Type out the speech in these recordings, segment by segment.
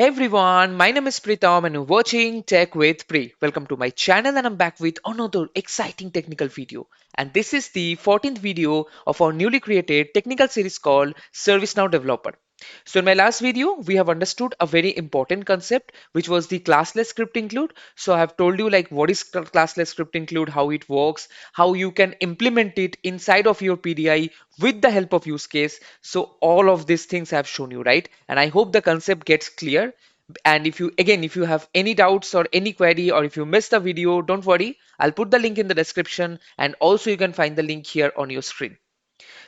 Everyone, my name is Pritam and you're watching Tech with Pri. Welcome to my channel and I'm back with another exciting technical video. And this is the 14th video of our newly created technical series called ServiceNow Developer. So in my last video, we have understood a very important concept, which was the classless script include. So I have told you like what is classless script include, how it works, how you can implement it inside of your PDI with the help of use case. So all of these things I have shown you, right? And I hope the concept gets clear. And if you have any doubts or any query, or if you missed the video, don't worry. I'll put the link in the description, and also you can find the link here on your screen.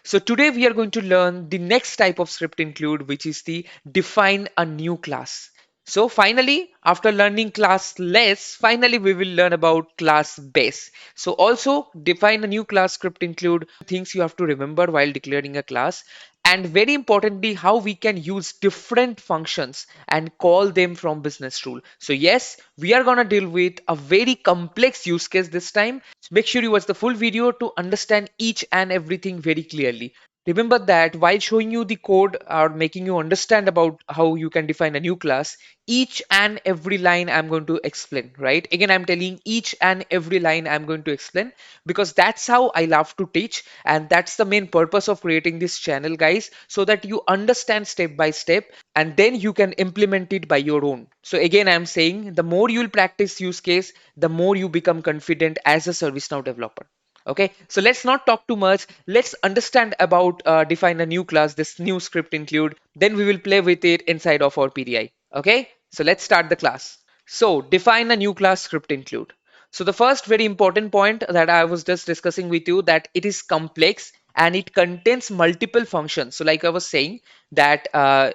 So today we are going to learn the next type of script include, which is the define a new class. So finally, after learning class less, finally we will learn about class base. So also define a new class script include things you have to remember while declaring a class, and very importantly how we can use different functions and call them from business rule. So yes, we are going to deal with a very complex use case this time. Make sure you watch the full video to understand each and everything very clearly. Remember that while showing you the code or making you understand about how you can define a new class, each and every line I'm going to explain, right? Again, I'm telling each and every line I'm going to explain because that's how I love to teach, and that's the main purpose of creating this channel, guys, so that you understand step by step and then you can implement it by your own. So again, I'm saying the more you'll practice use case, the more you become confident as a ServiceNow developer. Okay, so let's not talk too much. Let's understand about define a new class, this new script include. Then we will play with it inside of our PDI. Okay, so let's start the class. So define a new class script include. So the first very important point that I was just discussing with you, that it is complex and it contains multiple functions. So like I was saying that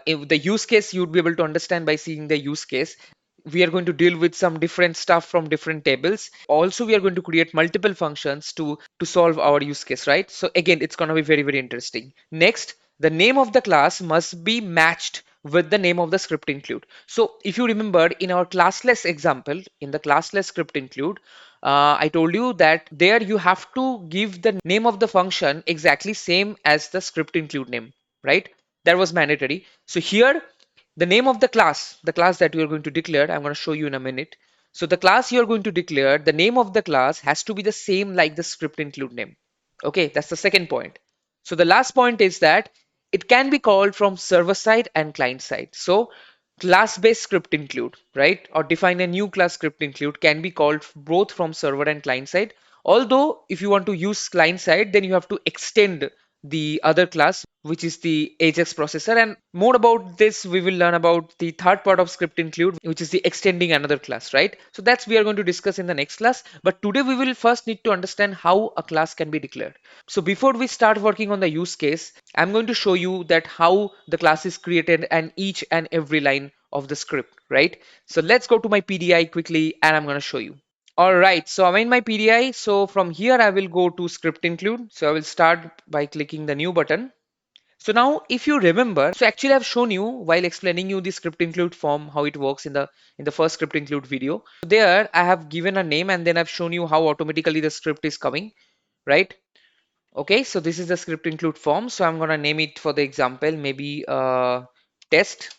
if the use case you'd be able to understand by seeing the use case. We are going to deal with some different stuff from different tables. Also, we are going to create multiple functions to solve our use case, right? So again, it's going to be very interesting. Next, the name of the class must be matched with the name of the script include. So if you remember in our classless example, in the classless script include, I told you that there you have to give the name of the function exactly same as the script include name, right? That was mandatory. So here the name of the class that you are going to declare, I'm going to show you in a minute. So the class you are going to declare, the name of the class has to be the same like the script include name. Okay, that's the second point. So the last point is that it can be called from server side and client side. So class based script include, right? Or define a new class script include can be called both from server and client side. Although if you want to use client side, then you have to extend the other class, which is the Ajax processor. And more about this, we will learn about the third part of script include, which is the extending another class, right? So that's we are going to discuss in the next class. But today we will first need to understand how a class can be declared. So before we start working on the use case, I'm going to show you that how the class is created and each and every line of the script, right? So let's go to my PDI quickly and I'm going to show you. All right, so I'm in my PDI. So from here, I will go to script include. So I will start by clicking the new button. So now if you remember, so actually I've shown you while explaining you the script include form, how it works in the first script include video. So there I have given a name and then I've shown you how automatically the script is coming, right? Okay, so this is the script include form. So I'm gonna name it for the example, maybe test.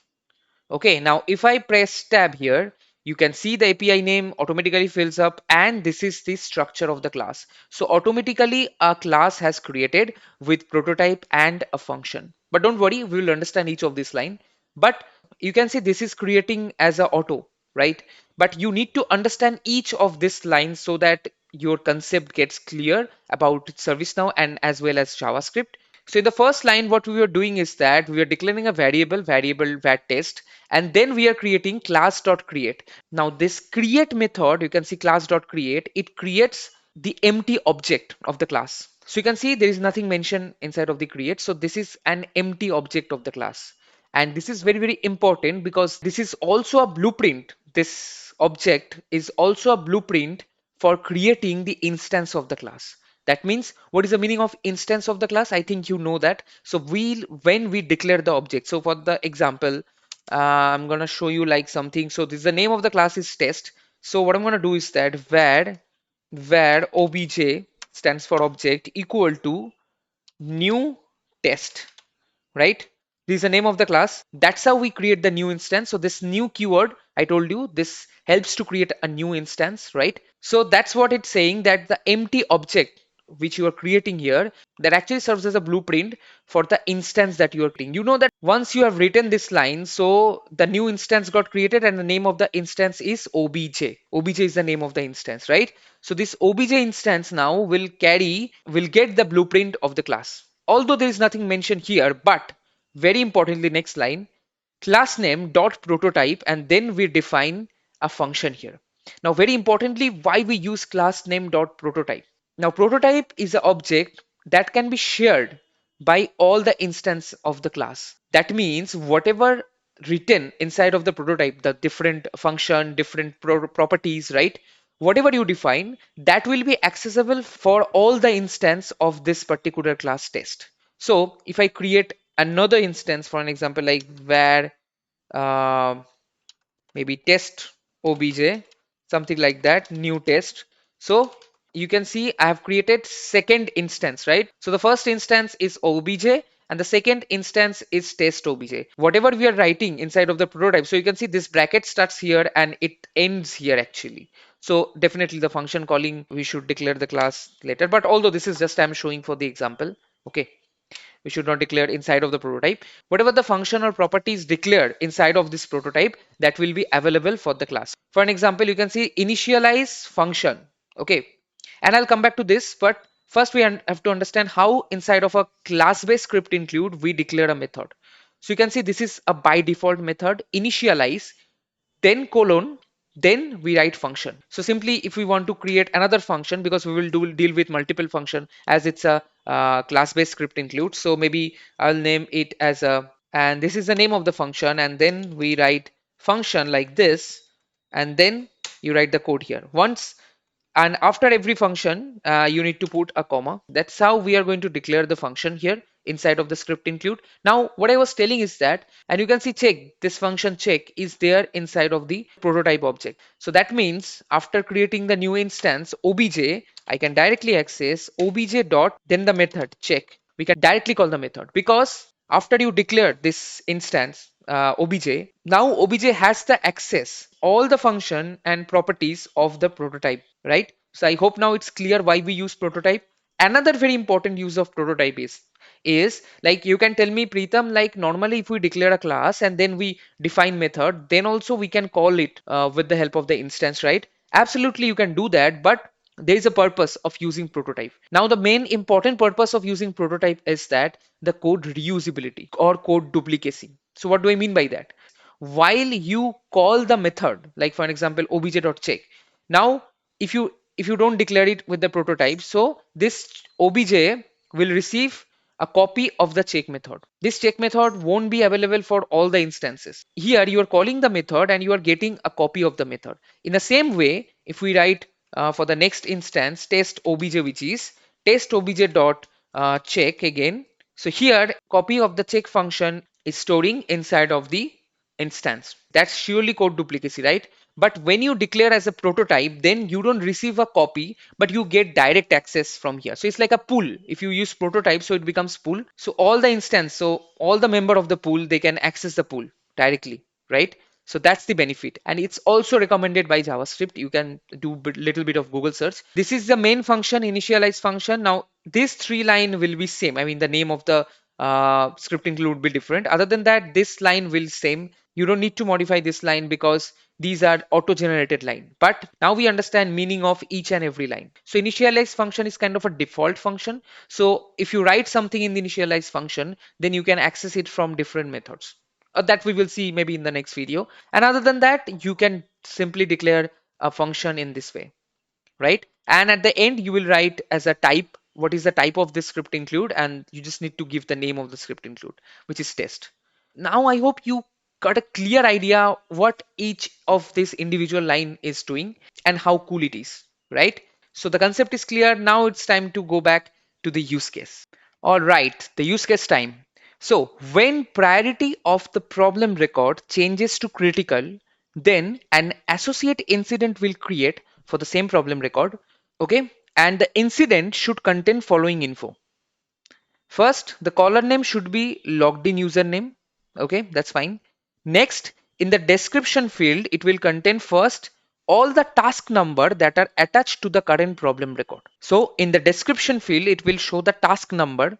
Okay, now if I press tab here, you can see the API name automatically fills up, and this is the structure of the class. So automatically a class has created with prototype and a function. But don't worry, we will understand each of this line. But you can see this is creating as a auto, right? But you need to understand each of this line so that your concept gets clear about ServiceNow and as well as JavaScript. So in the first line, what we are doing is that we are declaring a variable var test, and then we are creating class.create. Now this create method, you can see class.create, it creates the empty object of the class. So you can see there is nothing mentioned inside of the create. So this is an empty object of the class. And this is very important because this is also a blueprint. This object is also a blueprint for creating the instance of the class. That means what is the meaning of instance of the class? I think you know that. So when we declare the object. So for the example, I'm gonna show you like something. So this is the name of the class is test. So what I'm gonna do is that var obj stands for object equal to new test, right? This is the name of the class. That's how we create the new instance. So this new keyword, I told you, this helps to create a new instance, right? So that's what it's saying, that the empty object which you are creating here, that actually serves as a blueprint for the instance that you are creating. You know that once you have written this line, so the new instance got created and the name of the instance is obj. Obj is the name of the instance, right? So this obj instance now will get the blueprint of the class. Although there is nothing mentioned here, but very importantly, next line, class name dot prototype, and then we define a function here. Now, very importantly, why we use class name dot prototype. Now, prototype is an object that can be shared by all the instance of the class. That means whatever written inside of the prototype, the different function, different properties, right? Whatever you define, that will be accessible for all the instance of this particular class test. So if I create another instance, for an example, like where uh, maybe test obj, something like that, new test. So you can see I have created second instance, right? So the first instance is obj and the second instance is test obj. Whatever we are writing inside of the prototype, so you can see this bracket starts here and it ends here actually. So definitely the function calling, we should declare the class later, but although this is just I'm showing for the example. Okay, we should not declare inside of the prototype. Whatever the function or property is declared inside of this prototype, that will be available for the class. For an example, you can see initialize function. Okay, and I'll come back to this, but first we have to understand how inside of a class-based script include we declare a method. So you can see this is a by default method, initialize, then colon, then we write function. So simply if we want to create another function, because we will deal with multiple function as it's a class-based script include, so maybe I'll name it as a, and this is the name of the function, and then we write function like this, and then you write the code here once, and after every function you need to put a comma. That's how we are going to declare the function here inside of the script include. Now what I was telling is that, and you can see check, this function check is there inside of the prototype object. So that means after creating the new instance obj, I can directly access obj dot then the method check. We can directly call the method because after you declare this instance obj, now obj has the access all the function and properties of the prototype, right? So I hope now it's clear why we use prototype. Another very important use of prototype is like, you can tell me, Preetham, like normally if we declare a class and then we define method, then also we can call it with the help of the instance, right? Absolutely, you can do that, but there is a purpose of using prototype. Now the main important purpose of using prototype is that the code reusability or code duplicacy. So what do I mean by that? While you call the method, like for example obj.check, now if you don't declare it with the prototype, so this obj will receive a copy of the check method. This check method won't be available for all the instances. Here you are calling the method and you are getting a copy of the method. In the same way, if we write for the next instance test obj, which is test obj dot check again, so here copy of the check function is storing inside of the instance. That's surely code duplicacy, right? But when you declare as a prototype, then you don't receive a copy, but you get direct access from here. So it's like a pool. If you use prototype, so it becomes pool. So all the instance, so all the member of the pool, they can access the pool directly, right? So that's the benefit, and it's also recommended by JavaScript. You can do little bit of Google search. This is the main function, initialize function. Now this three line will be same. I mean the name of the script include will be different. Other than that, this line will same. You don't need to modify this line because these are auto-generated line. But now we understand meaning of each and every line. So initialize function is kind of a default function. So if you write something in the initialize function, then you can access it from different methods. That we will see maybe in the next video. And other than that, you can simply declare a function in this way, right? And at the end, you will write as a type, what is the type of this script include, and you just need to give the name of the script include, which is test. Now, I hope you got a clear idea what each of this individual line is doing and how cool it is, right? So the concept is clear. Now it's time to go back to the use case. All right, the use case time. So when priority of the problem record changes to critical, then an associate incident will create for the same problem record. Okay, and the incident should contain following info. First, the caller name should be logged in username. Okay, that's fine. Next, in the description field, it will contain first all the task number that are attached to the current problem record. So in the description field, it will show the task number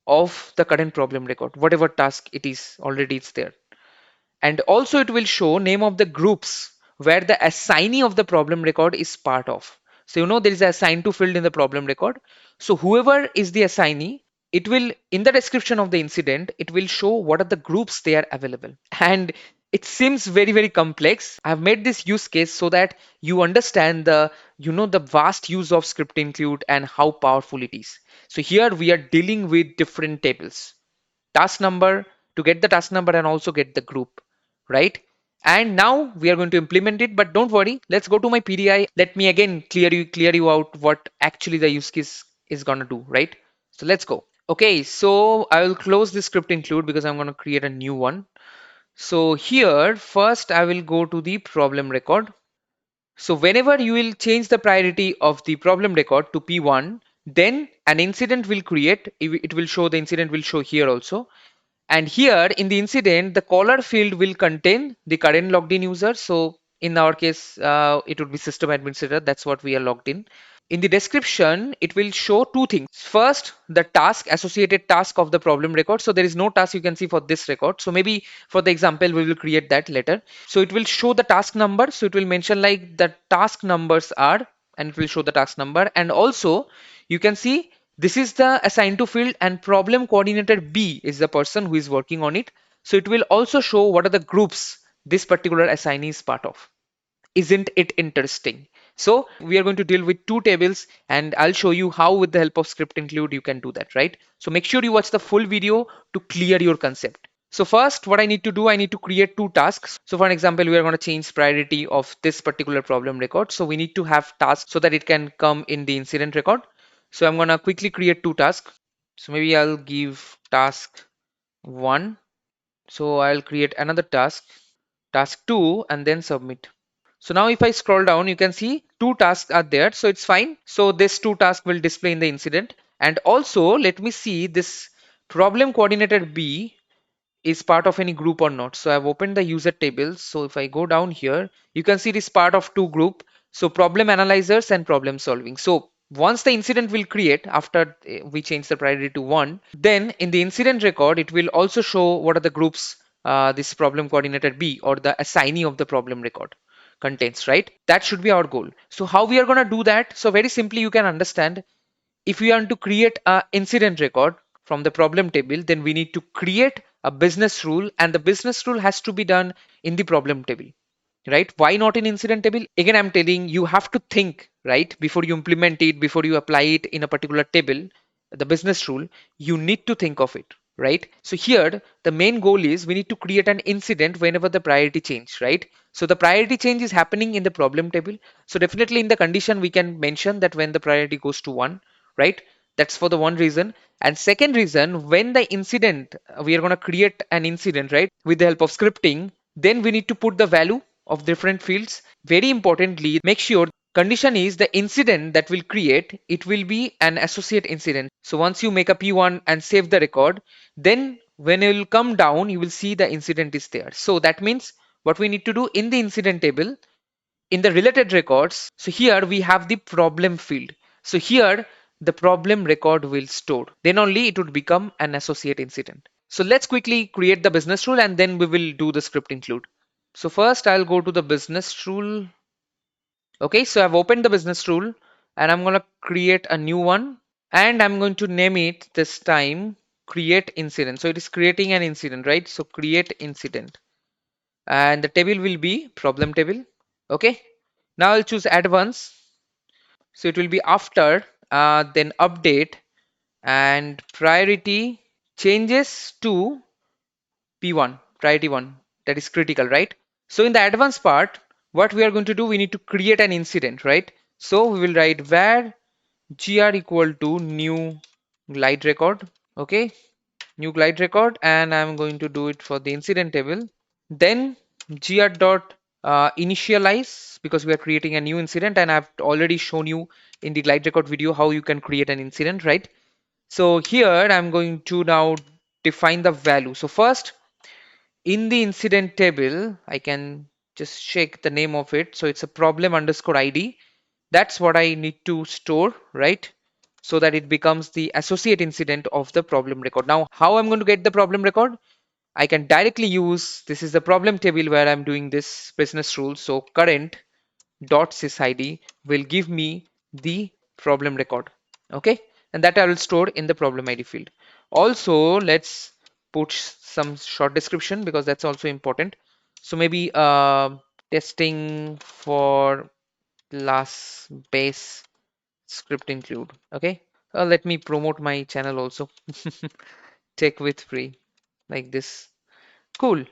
of the current problem record, whatever task it is, already it's there. And also it will show name of the groups where the assignee of the problem record is part of. So there is a assign to field in the problem record. So whoever is the assignee, it will, in the description of the incident, it will show what are the groups they are available. And it seems very, very complex. I've made this use case so that you understand the vast use of script include and how powerful it is. So here we are dealing with different tables, task number, to get the task number and also get the group, right? And now we are going to implement it, but don't worry, let's go to my PDI. Let me again clear you out what actually the use case is gonna do, right? So let's go. Okay, so I will close this script include because I'm gonna create a new one. So here first I will go to the problem record. So whenever you will change the priority of the problem record to P1, then an incident will create. It will show, the incident will show here also. And here in the incident, the caller field will contain the current logged in user. So in our case, it would be system administrator. That's what we are logged in. In the description, it will show two things. First, the associated task of the problem record. So there is no task you can see for this record. So maybe for the example, we will create that later. So it will show the task number. So it will mention like the task numbers are, and it will show the task number. And also you can see this is the assigned to field, and problem coordinator B is the person who is working on it. So it will also show what are the groups this particular assignee is part of. Isn't it interesting? So we are going to deal with two tables, and I'll show you how with the help of script include you can do that, right? So make sure you watch the full video to clear your concept. So first, what I need to do, I need to create two tasks. So for an example, we are going to change priority of this particular problem record. So we need to have tasks so that it can come in the incident record. So I'm going to quickly create two tasks. So maybe I'll give task 1. So I'll create another task 2, and then submit. So now if I scroll down, you can see two tasks are there. So it's fine. So this two tasks will display in the incident. And also let me see this problem coordinator B is part of any group or not. So I've opened the user tables. So if I go down here, you can see it is part of two group. So problem analyzers and problem solving. So once the incident will create after we change the priority to 1, then in the incident record, it will also show what are the groups this problem coordinator B or the assignee of the problem record contains, right? That should be our goal. So how we are going to do that? So very simply, you can understand, if we want to create a incident record from the problem table, then we need to create a business rule, and the business rule has to be done in the problem table, right? Why not in incident table? Again, I'm telling you have to think, right? Before you implement it, before you apply it in a particular table, the business rule, you need to think of it, right? So here the main goal is we need to create an incident whenever the priority change, right? So the priority change is happening in the problem table. So definitely in the condition we can mention that when the priority goes to 1, right? That's for the one reason. And second reason, when the incident, we are going to create an incident, right, with the help of scripting, then we need to put the value of different fields. Very importantly, make sure condition is the incident that will create, it will be an associate incident. So once you make a P1 and save the record, then when it will come down, you will see the incident is there. So that means what we need to do in the incident table, in the related records, so here we have the problem field. So here the problem record will store, then only it would become an associate incident. So let's quickly create the business rule and then we will do the script include. So first I'll go to the business rule. Okay, so I've opened the business rule and I'm going to create a new one, and I'm going to name it this time create incident. So it is creating an incident, right? So create incident, and the table will be problem table. Okay, now I'll choose advanced. So it will be after, then update, and priority changes to P1, priority 1, that is critical, right? So in the advanced part, what we are going to do, we need to create an incident, right? So we will write var gr equal to new glide record. Okay, new glide record, and I'm going to do it for the incident table. Then gr dot initialize, because we are creating a new incident, and I've already shown you in the glide record video how you can create an incident, right? So here I'm going to now define the value. So first in the incident table, I can just check the name of it. So it's a problem underscore ID. That's what I need to store, right? So that it becomes the associate incident of the problem record. Now, how I'm going to get the problem record? I can directly use, this is the problem table where I'm doing this business rule. So current dot sysID will give me the problem record. Okay, and that I will store in the problem ID field. Also, let's put some short description because that's also important. So maybe testing for class base script include. Okay, let me promote my channel also. Tech with free, like this. Cool.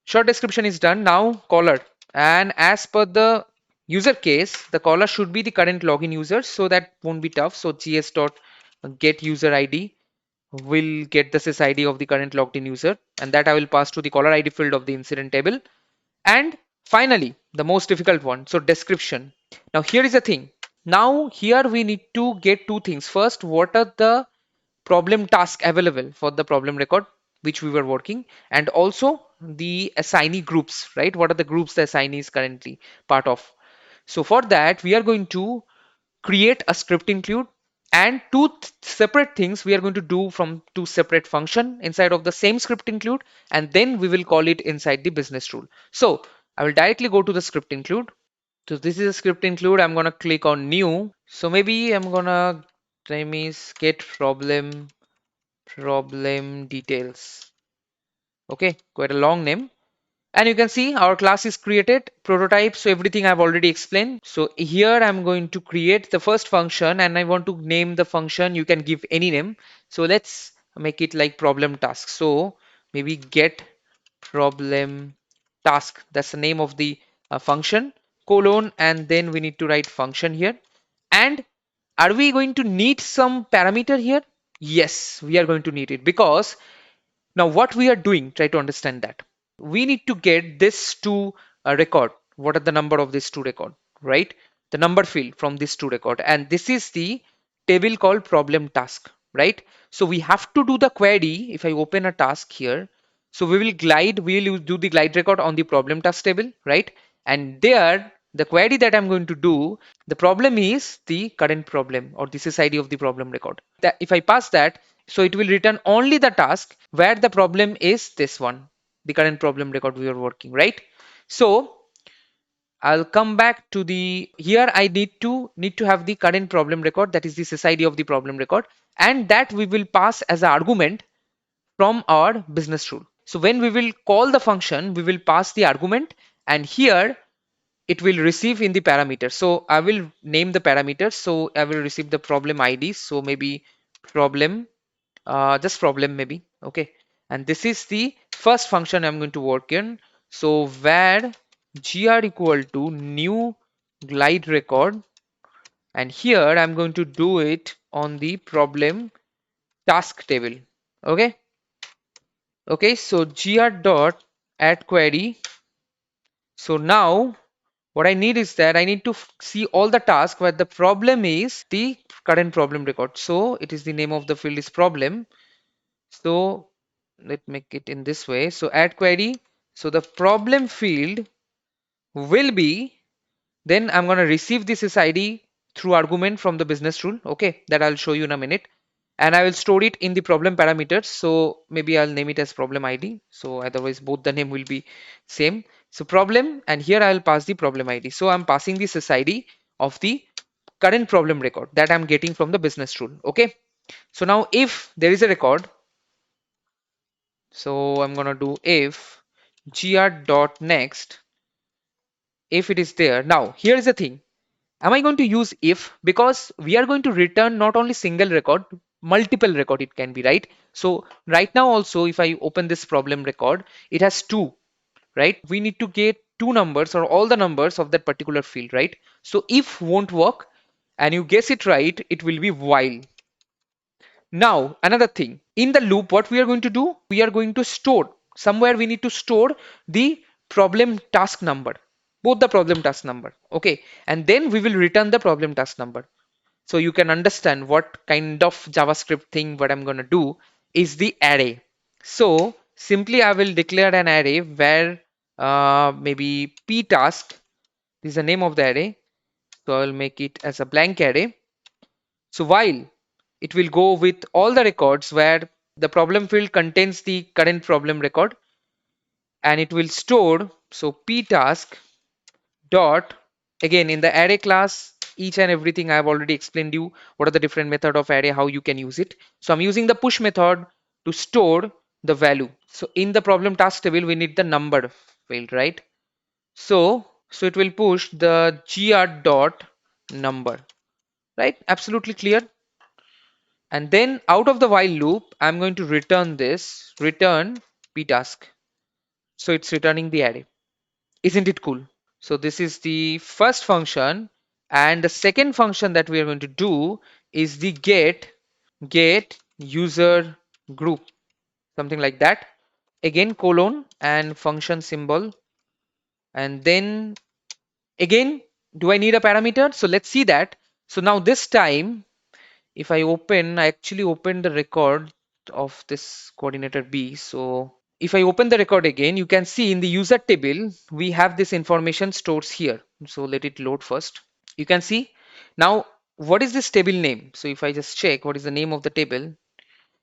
Short description is done. Now caller, and as per the user case, the caller should be the current login user, so that won't be tough. So gs dot get user id will get the sysID of the current logged in user, and that I will pass to the caller ID field of the incident table. And finally, the most difficult one, so description. Now here is the thing. Now here we need to get two things. First, what are the problem task available for the problem record which we were working, and also the assignee groups, right? What are the groups the assignee is currently part of? So for that, we are going to create a script include, and two separate things we are going to do from two separate function inside of the same script include, and then we will call it inside the business rule. So I will directly go to the script include. So this is a script include. I'm gonna click on new. So maybe I'm gonna name is get problem details. Okay, quite a long name. And you can see our class is created, prototype, so everything I've already explained. So here I'm going to create the first function, and I want to name the function. You can give any name. So let's make it like problem task. So maybe get problem task. That's the name of the function, colon, and then we need to write function here. And are we going to need some parameter here? Yes, we are going to need it, because now what we are doing, try to understand that. We need to get this to a record. What are the number of this to record, right? The number field from this to record. And this is the table called problem task, right? So we have to do the query. If I open a task here, so we will do the glide record on the problem task table, right? And there, the query that I'm going to do, the problem is the current problem, or this is ID of the problem record. That if I pass that, so it will return only the task where the problem is this one, the current problem record we are working, right? So I'll come back to the here. I need to have the current problem record, that is the sysID of the problem record, and that we will pass as an argument from our business rule. So when we will call the function, we will pass the argument, and here it will receive in the parameters. So I will name the parameters. So I will receive the problem ID. So maybe problem, just problem maybe. Okay. And this is the first function I'm going to work in. So where gr equal to new glide record, and here I'm going to do it on the problem task table. Okay. Okay. So gr dot add query. So now what I need is that I need to see all the tasks where the problem is the current problem record. So it is the name of the field is problem. So let's make it in this way. So add query. So the problem field will be, then I'm going to receive this SID through argument from the business rule. Okay, that I'll show you in a minute. And I will store it in the problem parameters. So maybe I'll name it as problem ID. So otherwise both the name will be same. So problem, and here I'll pass the problem ID. So I'm passing this SID of the current problem record that I'm getting from the business rule. Okay. So now if there is a record, so I'm gonna do if gr.next, if it is there. Now here is the thing. Am I going to use if? Because we are going to return not only single record, multiple record it can be, right? So right now also, if I open this problem record, it has two, right? We need to get two numbers or all the numbers of that particular field, right? So if won't work and you guess it right, it will be while. Now, another thing, in the loop, what we are going to do, we are going to store, somewhere we need to store the problem task number, both the problem task number. Okay. And then we will return the problem task number. So you can understand what kind of JavaScript thing, what I'm going to do is the array. So simply I will declare an array where maybe p task is the name of the array. So I will make it as a blank array. So while it will go with all the records where the problem field contains the current problem record, and it will store, so p task dot, again in the array class, each and everything I have already explained you what are the different method of array, how you can use it. So I'm using the push method to store the value. So in the problem task table we need the number field, right? So it will push the gr dot number, right? Absolutely clear. And then out of the while loop I'm going to return this, return p task. So it's returning the array. Isn't it cool? So this is the first function, and the second function that we are going to do is the get user group, something like that. Again colon and function symbol, and then again, do I need a parameter? So let's see that. So now this time, if I actually open the record of this coordinator B. So if I open the record again, you can see in the user table, we have this information stores here. So let it load first. You can see now what is this table name. So if I just check what is the name of the table,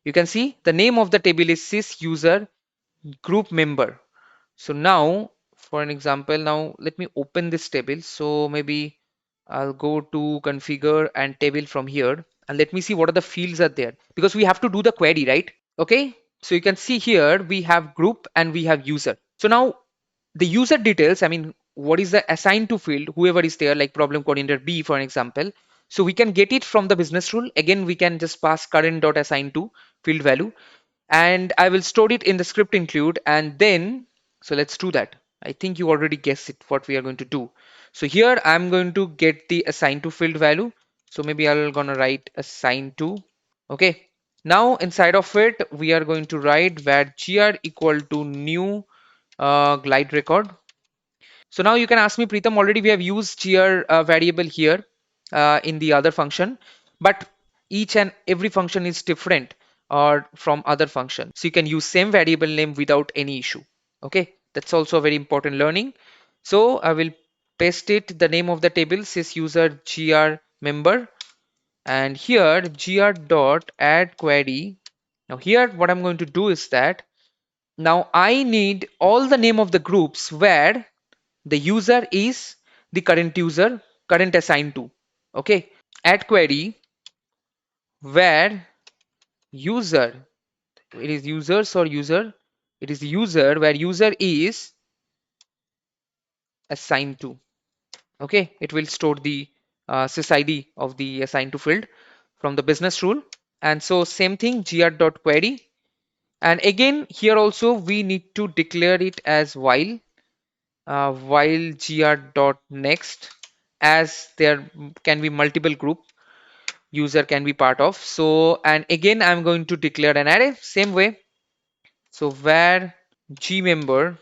you can see the name of the table is sys user group member. So now for an example, now let me open this table. So maybe I'll go to configure and table from here, and let me see what are the fields are there, because we have to do the query, right? Okay, so you can see here we have group and we have user. So now the user details, I mean, what is the assigned to field, whoever is there, like problem coordinator B for an example. So we can get it from the business rule. Again, we can just pass current dot assign to field value, and I will store it in the script include. And then, so let's do that. I think you already guessed it what we are going to do. So here I'm going to get the assign to field value. So maybe I'm gonna write assign to. Okay, now inside of it we are going to write where gr equal to new glide record. So now you can ask me, Preetham, already we have used gr variable here in the other function, but each and every function is different or from other function. So you can use same variable name without any issue. Okay, that's also a very important learning. So I will paste it, the name of the table sys user gr member, and here gr dot add query. Now here what I'm going to do is that now I need all the name of the groups where the user is the current user, current assigned to. Okay, add query where user, it is users or user, it is user where user is assigned to. Okay, it will store the sysid of the assigned to field from the business rule. And so same thing, gr dot query. And again here also we need to declare it as while gr dot next, as there can be multiple group user can be part of. So, and again I'm going to declare an array same way. So where g member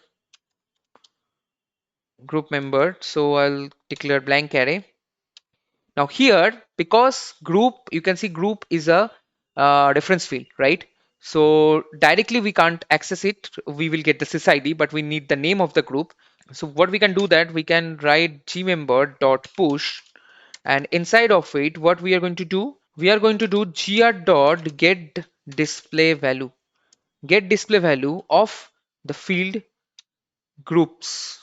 group member, so I'll declare blank array. Now here, because group, you can see group is a reference field, right? So directly we can't access it, we will get the sysid, but we need the name of the group. So what we can do, that we can write gmember dot push, and inside of it what we are going to do, we are going to do gr dot get display value, get display value of the field groups,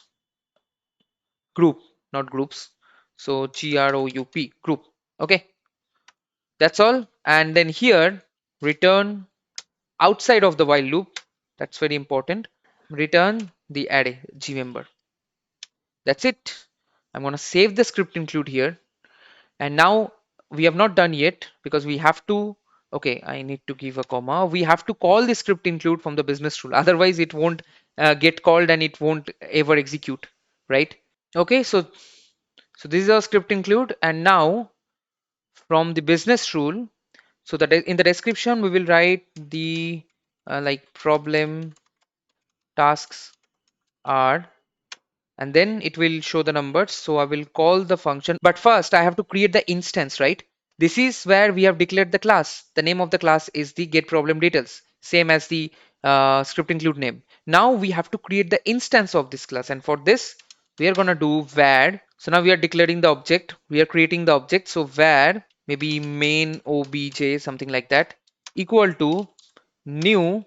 group, not groups. So group group. Okay, that's all. And then here return outside of the while loop, that's very important, return the array gmember. That's it. I'm going to save the script include here. And now we have not done yet, because we have to, okay, I need to give a comma, we have to call the script include from the business rule, otherwise it won't get called and it won't ever execute, right? Okay, so this is our script include. And now from the business rule, so that in the description we will write the like problem tasks are, and then it will show the numbers. So I will call the function, but first I have to create the instance, right? This is where we have declared the class. The name of the class is the get problem details, same as the script include name. Now we have to create the instance of this class, and for this we are gonna do var. So now we are declaring the object, we are creating the object. So var maybe main obj something like that equal to new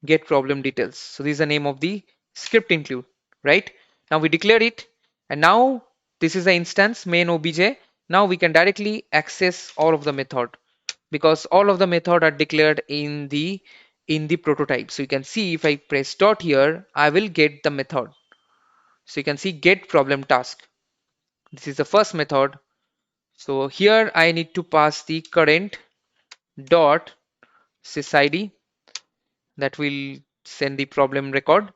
get problem details. So this is the name of the script include, right? Now we declare it, and now this is the instance main obj. Now we can directly access all of the method because all of the method are declared in the prototype. So you can see if I press dot here, I will get the method. So you can see get problem task. This is the first method. So here I need to pass the current dot sysid, that will send the problem record,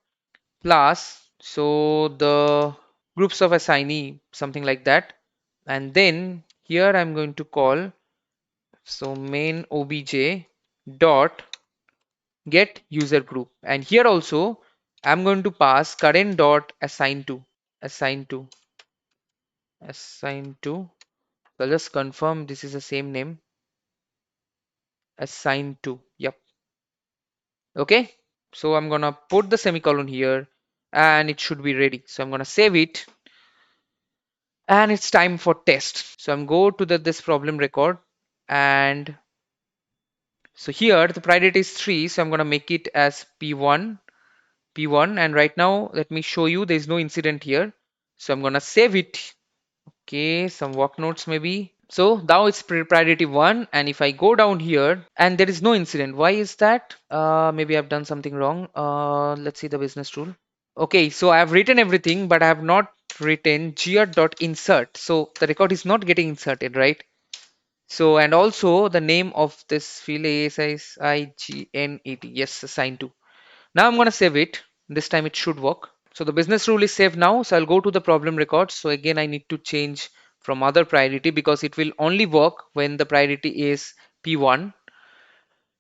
plus so the groups of assignee something like that. And then here I'm going to call so main obj dot get user group, and here also I'm going to pass current dot assign to. So I'll just confirm this is the same name, assign to. Yep. Okay, so I'm gonna put the semicolon here and it should be ready. So I'm gonna save it, and it's time for test. So I'm go to this problem record, and so here the priority is 3, so I'm gonna make it as P1, and right now let me show you there's no incident here. So I'm gonna save it. Okay, some work notes maybe. So now it's priority 1, and if I go down here and there is no incident, why is that? Maybe I've done something wrong. Let's see the business rule. Okay, so I have written everything, but I have not written gr.insert. So the record is not getting inserted, right? So, and also the name of this field is IGNET. Yes, assigned to. Now I'm going to save it. This time it should work. So the business rule is saved now. So I'll go to the problem record. So again, I need to change from other priority because it will only work when the priority is P1.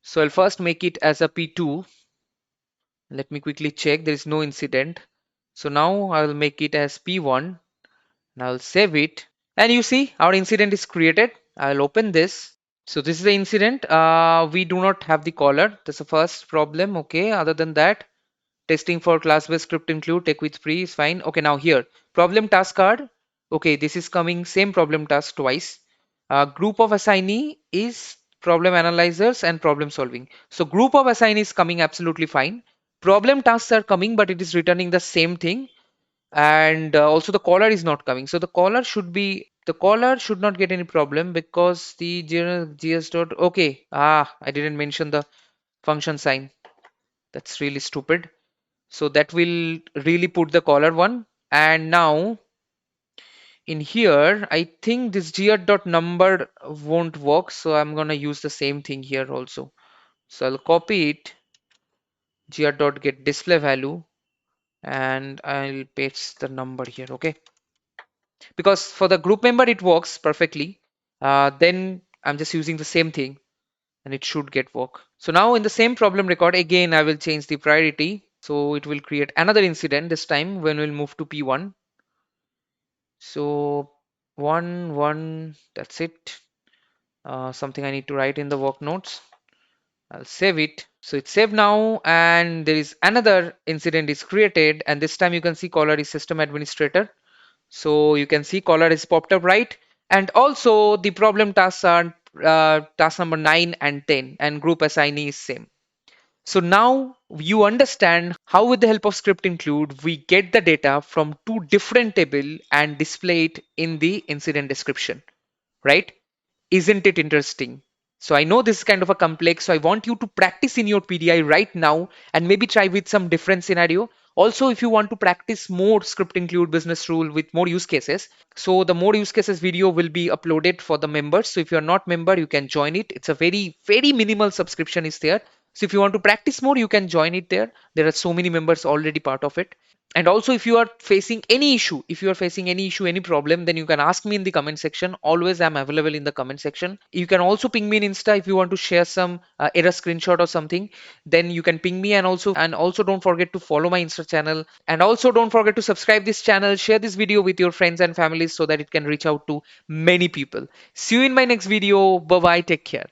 So I'll first make it as a P2. Let me quickly check. There is no incident. So now I will make it as P1 and I'll save it. And you see our incident is created. I'll open this. So this is the incident. We do not have the caller. That's the first problem. Okay. Other than that, testing for class-based script include TechWithPri is fine. Okay. Now here, problem task card. Okay. This is coming same problem task twice. Group of assignee is problem analyzers and problem solving. So group of assignees coming absolutely fine. Problem tasks are coming, but it is returning the same thing, and also the caller is not coming. So the caller should not get any problem because the gs dot. Okay, I didn't mention the function sign. That's really stupid. So that will really put the caller one. And now in here I think this gr dot number won't work, so I'm gonna use the same thing here also. So I'll copy it, gr dot get display value, and I'll paste the number here. Okay, because for the group member it works perfectly. Then I'm just using the same thing and it should get work. So now in the same problem record again I will change the priority, so it will create another incident this time when we'll move to P1. So 1 1, that's it. Something I need to write in the work notes. I'll save it. So it's saved now, and there is another incident is created, and this time you can see caller is system administrator. So you can see caller is popped up, right? And also the problem tasks are task number 9 and 10, and group assignee is same. So now you understand how with the help of script include we get the data from two different table and display it in the incident description, right? Isn't it interesting? So I know this is kind of a complex, so I want you to practice in your PDI right now and maybe try with some different scenario. Also, if you want to practice more script include business rule with more use cases, so the more use cases video will be uploaded for the members. So if you're not member, you can join it. It's a very, very minimal subscription is there. So if you want to practice more, you can join it there. There are so many members already part of it. And also, if you are facing any issue, any problem, then you can ask me in the comment section. Always I'm available in the comment section. You can also ping me in Insta if you want to share some error screenshot or something. Then you can ping me, and also don't forget to follow my Insta channel. And also don't forget to subscribe this channel, share this video with your friends and families so that it can reach out to many people. See you in my next video. Bye bye. Take care.